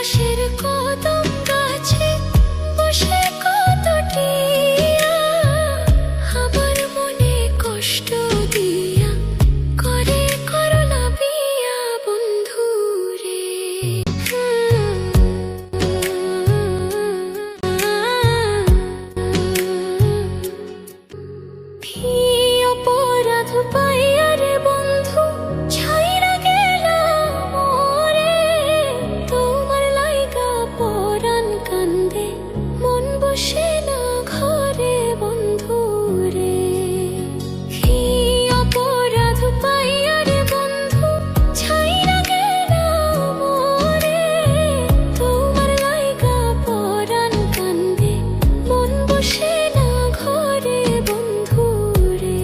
পাশের কদম গাছে বসে কতটিয়া আমার মনে কষ্ট দিয়া করে করলা বিয়া বন্ধু রে। কি অপরাধ পাইয়া রে বন্ধু ছাইরা গেলাম মোরে, তোমার লাইগা পরাণ কান্দে মন বসে না ঘরে বন্ধু রে। কি অপরাধ পাইয়া রে বন্ধু ছাইরা গেলাম মোরে, তোমার লাইগা পরাণ কান্দে মন বসে না ঘরে বন্ধু রে।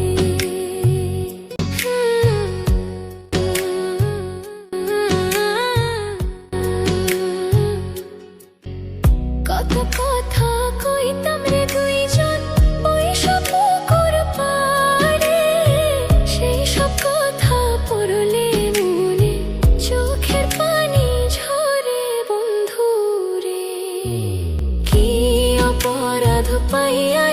কত কথা কইতাম রে দুইজন ওইসব পুকুর পাড়ে, সেই সব কথা পড়লে মনে চোখের পানি ঝরে বন্ধু রে। কি অপরাধ পাইয়া